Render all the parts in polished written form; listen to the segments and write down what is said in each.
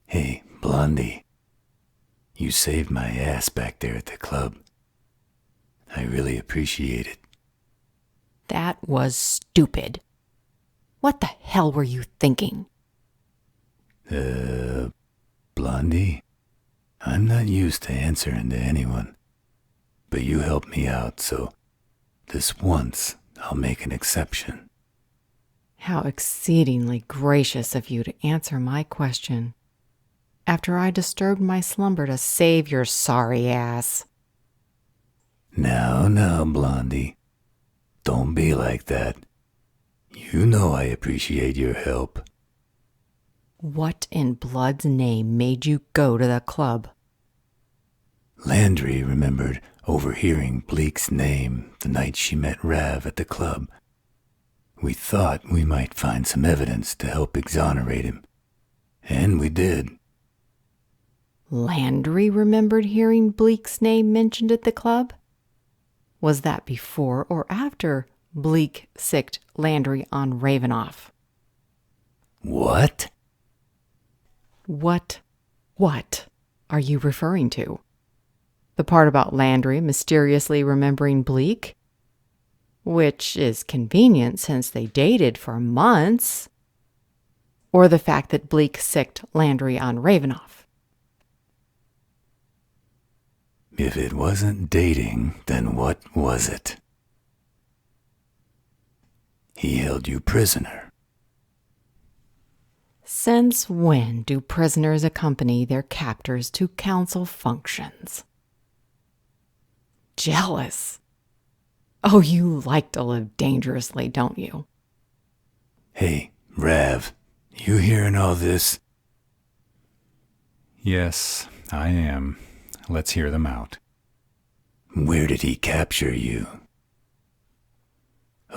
Hey, Blondie, you saved my ass back there at the club. I really appreciate it. That was stupid. What the hell were you thinking? Blondie, I'm not used to answering to anyone, but you helped me out, so this once I'll make an exception. How exceedingly gracious of you to answer my question after I disturbed my slumber to save your sorry ass. Now, Blondie, don't be like that. You know I appreciate your help. What in blood's name made you go to the club? Landry remembered overhearing Bleak's name the night she met Rav at the club. We thought we might find some evidence to help exonerate him, and we did. Landry remembered hearing Bleak's name mentioned at the club? Was that before or after Bleak sicked Landry on Ravenoff? What? What are you referring to? The part about Landry mysteriously remembering Bleak? Which is convenient since they dated for months. Or the fact that Bleak sicked Landry on Ravenoff? If it wasn't dating, then what was it? He held you prisoner. Since when do prisoners accompany their captors to council functions? Jealous. Oh, you like to live dangerously, don't you? Hey, Rav, you hearing all this? Yes, I am. Let's hear them out. Where did he capture you?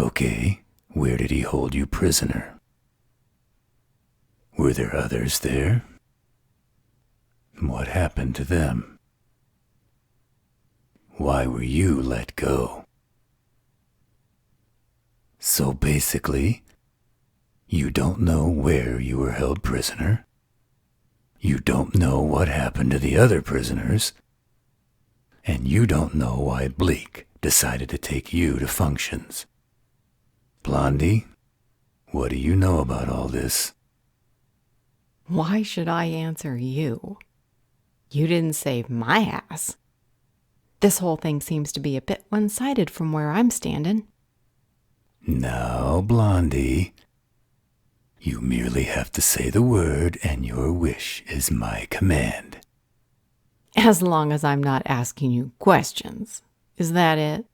Okay, where did he hold you prisoner? Were there others there? What happened to them? Why were you let go? So basically, you don't know where you were held prisoner. You don't know what happened to the other prisoners. And you don't know why Bleak decided to take you to functions. Blondie, what do you know about all this? Why should I answer you? You didn't save my ass. This whole thing seems to be a bit one-sided from where I'm standing. Now, Blondie, you merely have to say the word and your wish is my command. As long as I'm not asking you questions. Is that it?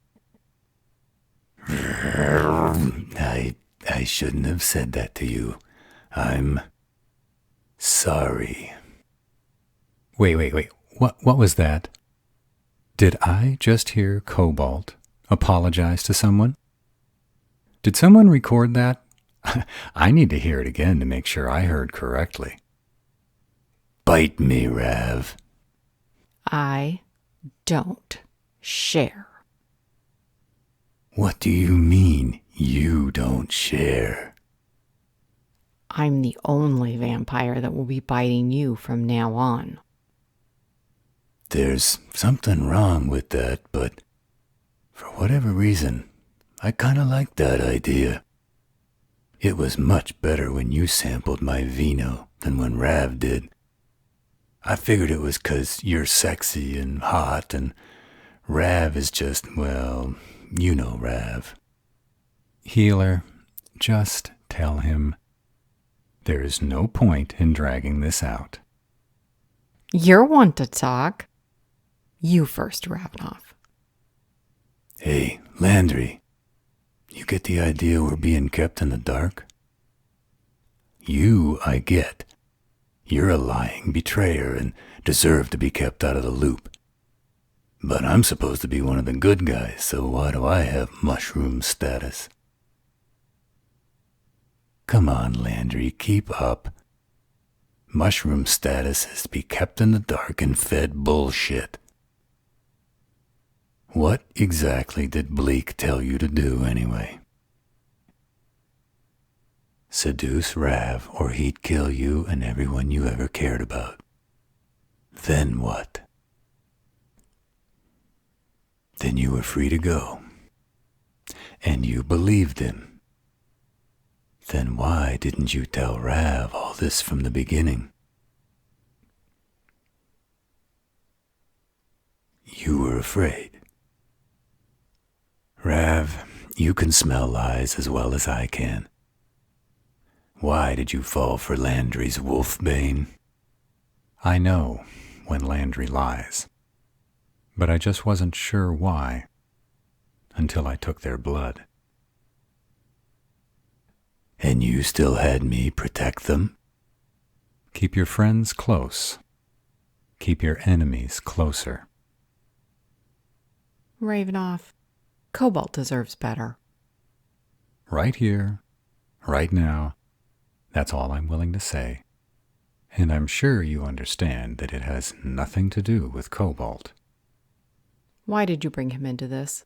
I shouldn't have said that to you. I'm sorry. Wait. What was that? Did I just hear Cobalt apologize to someone? Did someone record that? I need to hear it again to make sure I heard correctly. Bite me, Rav. I don't share. What do you mean, you don't share? I'm the only vampire that will be biting you from now on. There's something wrong with that, but for whatever reason, I kinda like that idea. It was much better when you sampled my vino than when Rav did. I figured it was 'cause you're sexy and hot, and Rav is just, well, you know Rav. Healer, just tell him there is no point in dragging this out. You're one to talk. You first, Ravenoff. Hey, Landry, you get the idea we're being kept in the dark? You, I get. You're a lying betrayer and deserve to be kept out of the loop. But I'm supposed to be one of the good guys, so why do I have mushroom status? Come on, Landry, keep up. Mushroom status is to be kept in the dark and fed bullshit. What exactly did Bleak tell you to do anyway? seduce Rav, or he'd kill you and everyone you ever cared about. Then what? Then you were free to go. And you believed him. Then why didn't you tell Rav all this from the beginning? You were afraid. Rav, you can smell lies as well as I can. Why did you fall for Landry's wolfbane? I know when Landry lies, but I just wasn't sure why until I took their blood. And you still had me protect them? Keep your friends close. Keep your enemies closer. Ravenoff, Cobalt deserves better. Right here, right now, that's all I'm willing to say. And I'm sure you understand that it has nothing to do with Cobalt. Why did you bring him into this?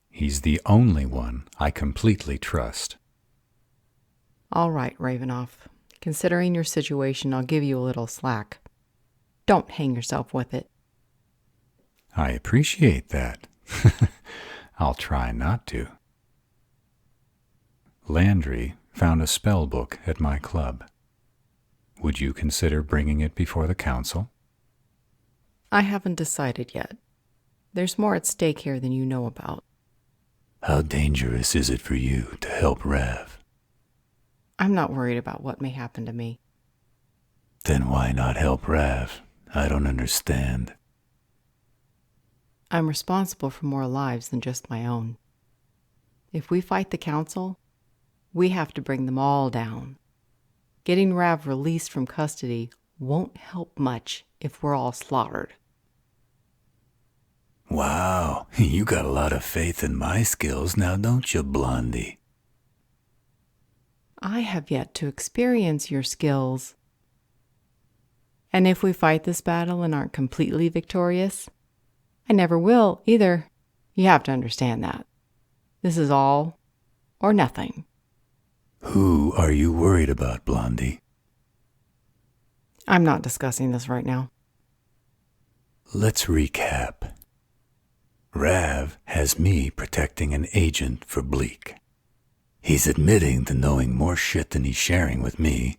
He's the only one I completely trust. All right, Ravenoff. Considering your situation, I'll give you a little slack. Don't hang yourself with it. I appreciate that. I'll try not to. Landry found a spell book at my club. Would you consider bringing it before the council? I haven't decided yet. There's more at stake here than you know about. How dangerous is it for you to help Rav? I'm not worried about what may happen to me. Then why not help Rav? I don't understand. I'm responsible for more lives than just my own. If we fight the council, we have to bring them all down. Getting Rav released from custody won't help much if we're all slaughtered. Wow, you got a lot of faith in my skills now, don't you, Blondie? I have yet to experience your skills. And if we fight this battle and aren't completely victorious, I never will either. You have to understand that. This is all or nothing. Who are you worried about, Blondie? I'm not discussing this right now. Let's recap. Rav has me protecting an agent for Bleak. He's admitting to knowing more shit than he's sharing with me.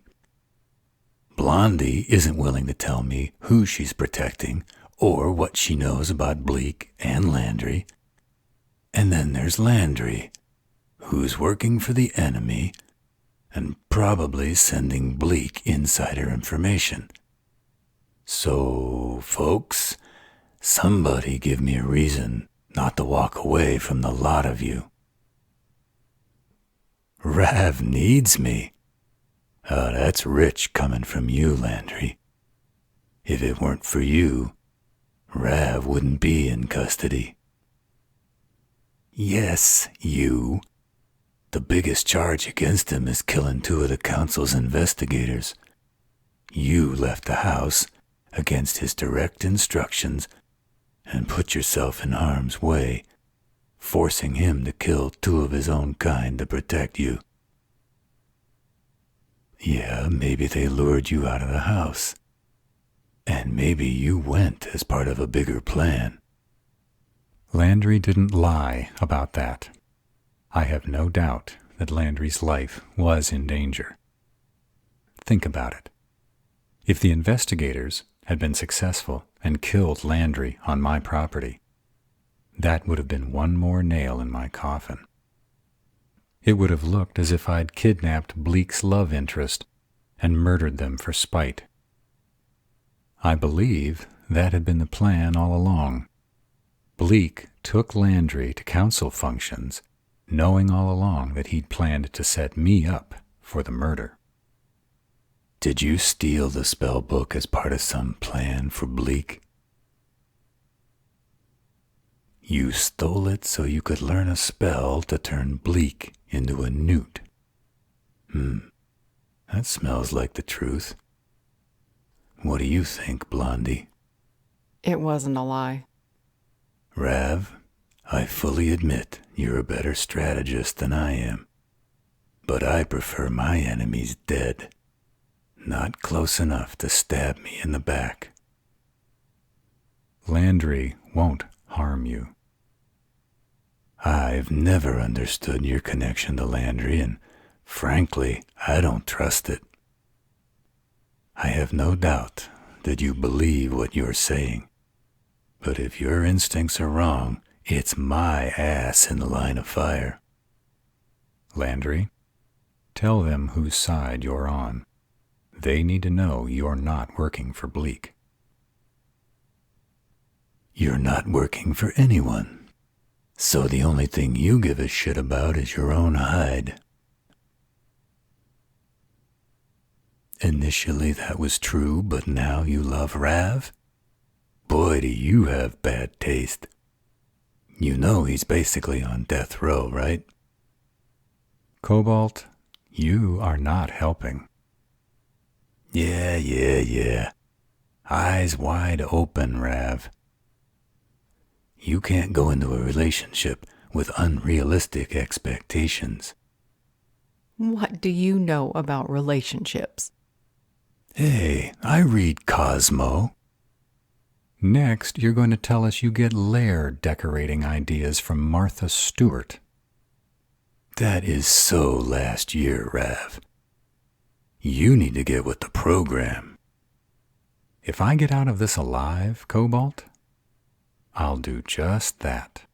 Blondie isn't willing to tell me who she's protecting or what she knows about Bleak and Landry. And then there's Landry, who's working for the enemy and probably sending Bleak insider information. So, folks, somebody give me a reason not to walk away from the lot of you. Rav needs me. Oh, that's rich coming from you, Landry. If it weren't for you, Rav wouldn't be in custody. Yes, you. The biggest charge against him is killing 2 of the council's investigators. You left the house against his direct instructions and put yourself in harm's way, forcing him to kill 2 of his own kind to protect you. Yeah, maybe they lured you out of the house. And maybe you went as part of a bigger plan. Landry didn't lie about that. I have no doubt that Landry's life was in danger. Think about it. If the investigators had been successful and killed Landry on my property, that would have been one more nail in my coffin. It would have looked as if I'd kidnapped Bleak's love interest and murdered them for spite. I believe that had been the plan all along. Bleak took Landry to council functions, knowing all along that he'd planned to set me up for the murder. Did you steal the spell book as part of some plan for Bleak? You stole it so you could learn a spell to turn Bleak into a newt. That smells like the truth. What do you think, Blondie? It wasn't a lie. Rav, I fully admit you're a better strategist than I am. but I prefer my enemies dead, not close enough to stab me in the back. Landry won't harm you. I've never understood your connection to Landry, and frankly, I don't trust it. I have no doubt that you believe what you're saying, but if your instincts are wrong, it's my ass in the line of fire. Landry, tell them whose side you're on. They need to know you're not working for Bleak. You're not working for anyone, so the only thing you give a shit about is your own hide. Initially that was true, but now you love Rav? Boy, do you have bad taste. You know he's basically on death row, right? Cobalt, you are not helping. Yeah. Eyes wide open, Rav. You can't go into a relationship with unrealistic expectations. What do you know about relationships? Hey, I read Cosmo. Next, you're going to tell us you get lair decorating ideas from Martha Stewart. That is so last year, Rav. You need to get with the program. If I get out of this alive, Cobalt, I'll do just that.